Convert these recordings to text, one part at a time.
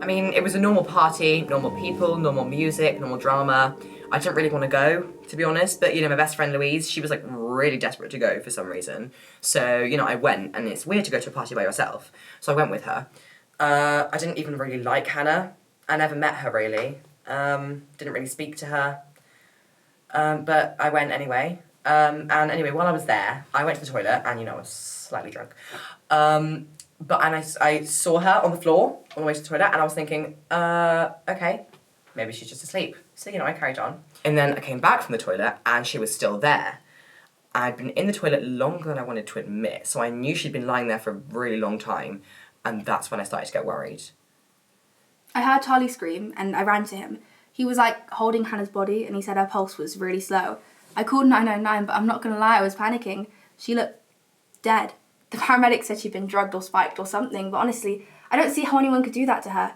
mean, it was a normal party, normal people, normal music, normal drama. I didn't really want to go, to be honest, but, my best friend Louise, she was, like, really desperate to go for some reason. So, I went, and it's weird to go to a party by yourself. So I went with her. I didn't even really like Hannah. I never met her, really. Didn't really speak to her. But I went anyway. And anyway, while I was there, I went to the toilet, and, I was slightly drunk. I saw her on the floor on the way to the toilet, and I was thinking, okay, maybe she's just asleep. So, I carried on. And then I came back from the toilet, and she was still there. I'd been in the toilet longer than I wanted to admit, so I knew she'd been lying there for a really long time, and that's when I started to get worried. I heard Charlie scream, and I ran to him. He was, holding Hannah's body, and he said her pulse was really slow. I called 999, but I'm not going to lie, I was panicking. She looked dead. The paramedic said she'd been drugged or spiked or something, but honestly, I don't see how anyone could do that to her.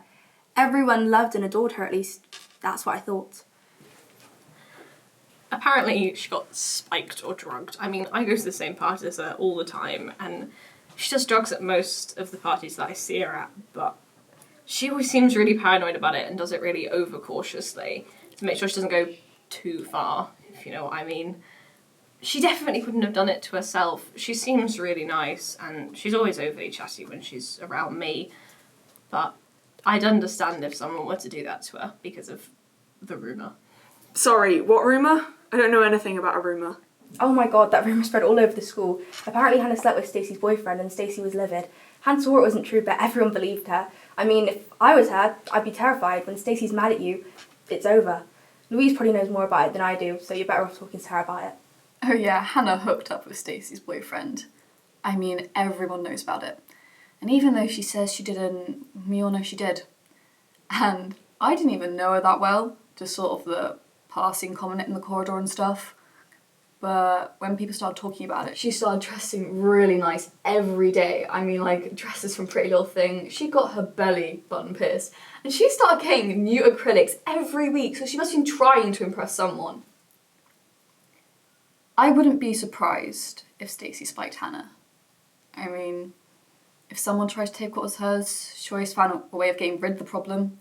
Everyone loved and adored her, at least that's what I thought. Apparently she got spiked or drugged. I mean, I go to the same party as her all the time, and she does drugs at most of the parties that I see her at, but she always seems really paranoid about it and does it really overcautiously to make sure she doesn't go too far, if you know what I mean. She definitely wouldn't have done it to herself. She seems really nice, and she's always overly chatty when she's around me, but I'd understand if someone were to do that to her because of the rumour. Sorry, what rumour? I don't know anything about a rumour. Oh my god, that rumour spread all over the school. Apparently Hannah slept with Stacey's boyfriend and Stacey was livid. Hannah swore it wasn't true, but everyone believed her. I mean, if I was her, I'd be terrified. When Stacey's mad at you, it's over. Louise probably knows more about it than I do, so you're better off talking to her about it. Oh yeah, Hannah hooked up with Stacey's boyfriend. I mean, everyone knows about it. And even though she says she didn't, we all know she did. And I didn't even know her that well, just sort of the passing comment in the corridor and stuff. But when people started talking about it, she started dressing really nice every day. I mean, dresses from Pretty Little Thing. She got her belly button pierced. And she started getting new acrylics every week, so she must have been trying to impress someone. I wouldn't be surprised if Stacey spiked Hannah. I mean, if someone tried to take what was hers, she always found a way of getting rid of the problem,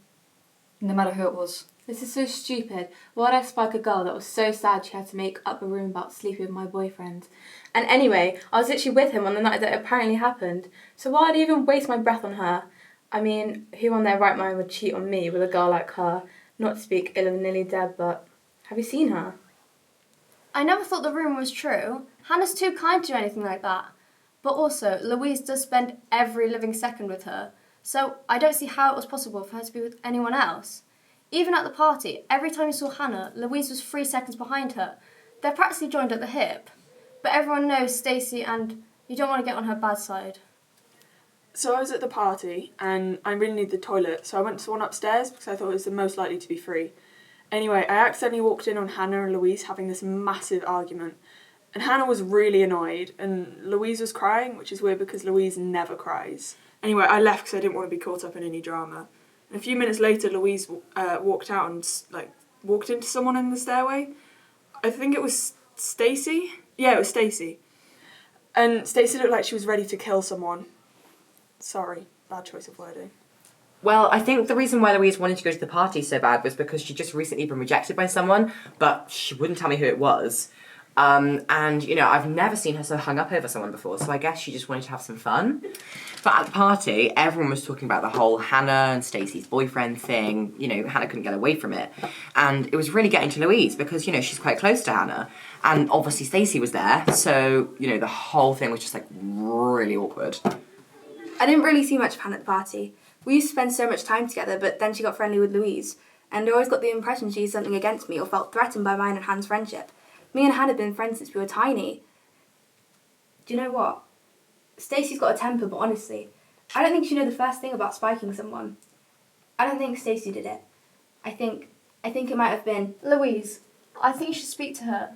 no matter who it was. This is so stupid. Why'd I spike a girl that was so sad she had to make up a room about sleeping with my boyfriend? And anyway, I was literally with him on the night that it apparently happened. So why'd I even waste my breath on her? I mean, who on their right mind would cheat on me with a girl like her? Not to speak ill of Nilly Deb, but have you seen her? I never thought the rumour was true. Hannah's too kind to do anything like that. But also, Louise does spend every living second with her, so I don't see how it was possible for her to be with anyone else. Even at the party, every time you saw Hannah, Louise was 3 seconds behind her. They're practically joined at the hip. But everyone knows Stacey, and you don't want to get on her bad side. So I was at the party, and I really needed the toilet, so I went to the one upstairs because I thought it was the most likely to be free. Anyway, I accidentally walked in on Hannah and Louise having this massive argument. And Hannah was really annoyed, and Louise was crying, which is weird because Louise never cries. Anyway, I left because I didn't want to be caught up in any drama. And a few minutes later, Louise walked out and walked into someone in the stairway. I think it was Stacey. Yeah, it was Stacey. And Stacey looked like she was ready to kill someone. Sorry, bad choice of wording. Well, I think the reason why Louise wanted to go to the party so bad was because she'd just recently been rejected by someone, but she wouldn't tell me who it was. And, I've never seen her so hung up over someone before, so I guess she just wanted to have some fun. But at the party, everyone was talking about the whole Hannah and Stacey's boyfriend thing. Hannah couldn't get away from it. And it was really getting to Louise because, she's quite close to Hannah. And obviously Stacey was there, so, the whole thing was just, really awkward. I didn't really see much of Hannah at the party. We used to spend so much time together, but then she got friendly with Louise. And I always got the impression she had something against me or felt threatened by mine and Hannah's friendship. Me and Hannah had been friends since we were tiny. Do you know what? Stacey's got a temper, but honestly, I don't think she knew the first thing about spiking someone. I don't think Stacey did it. I think it might have been Louise, I think you should speak to her.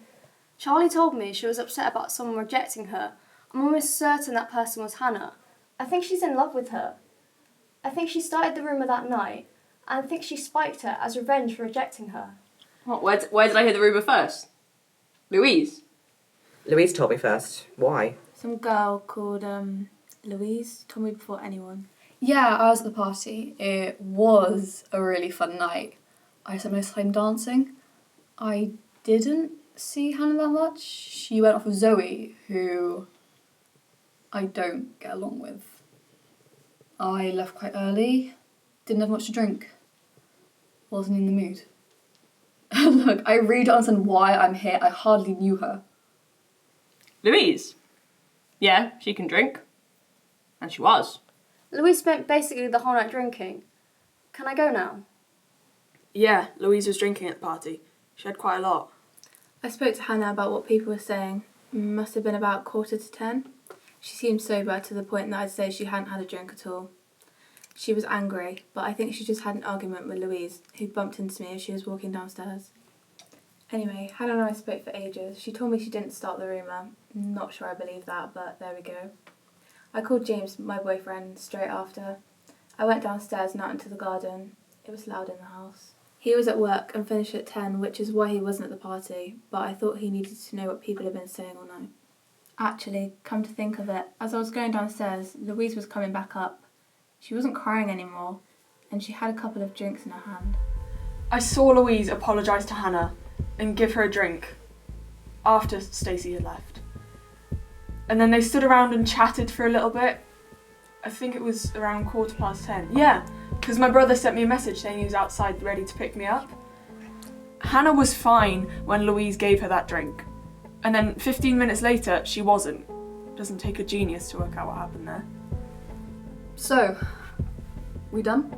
Charlie told me she was upset about someone rejecting her. I'm almost certain that person was Hannah. I think she's in love with her. I think she started the rumour that night, and I think she spiked her as revenge for rejecting her. What, where did I hear the rumour first? Louise? Louise told me first. Why? Some girl called Louise told me before anyone. Yeah, I was at the party. It was a really fun night. I spent most of the time dancing. I didn't see Hannah that much. She went off with Zoe, who I don't get along with. I left quite early, didn't have much to drink, wasn't in the mood. Look, I really don't understand why I'm here. I hardly knew her. Louise? Yeah, she can drink. And she was. Louise spent basically the whole night drinking. Can I go now? Yeah, Louise was drinking at the party. She had quite a lot. I spoke to Hannah about what people were saying. Must have been about 9:45. She seemed sober to the point that I'd say she hadn't had a drink at all. She was angry, but I think she just had an argument with Louise, who bumped into me as she was walking downstairs. Anyway, Hannah and I spoke for ages. She told me she didn't start the rumour. Not sure I believe that, but there we go. I called James, my boyfriend, straight after. I went downstairs and out into the garden. It was loud in the house. He was at work and finished at 10, which is why he wasn't at the party, but I thought he needed to know what people had been saying all night. Actually, come to think of it, as I was going downstairs, Louise was coming back up. She wasn't crying anymore, and she had a couple of drinks in her hand. I saw Louise apologise to Hannah and give her a drink after Stacey had left. And then they stood around and chatted for a little bit. I think it was around 10:15. Yeah, because my brother sent me a message saying he was outside ready to pick me up. Hannah was fine when Louise gave her that drink. And then 15 minutes later, she wasn't. Doesn't take a genius to work out what happened there. So, we done?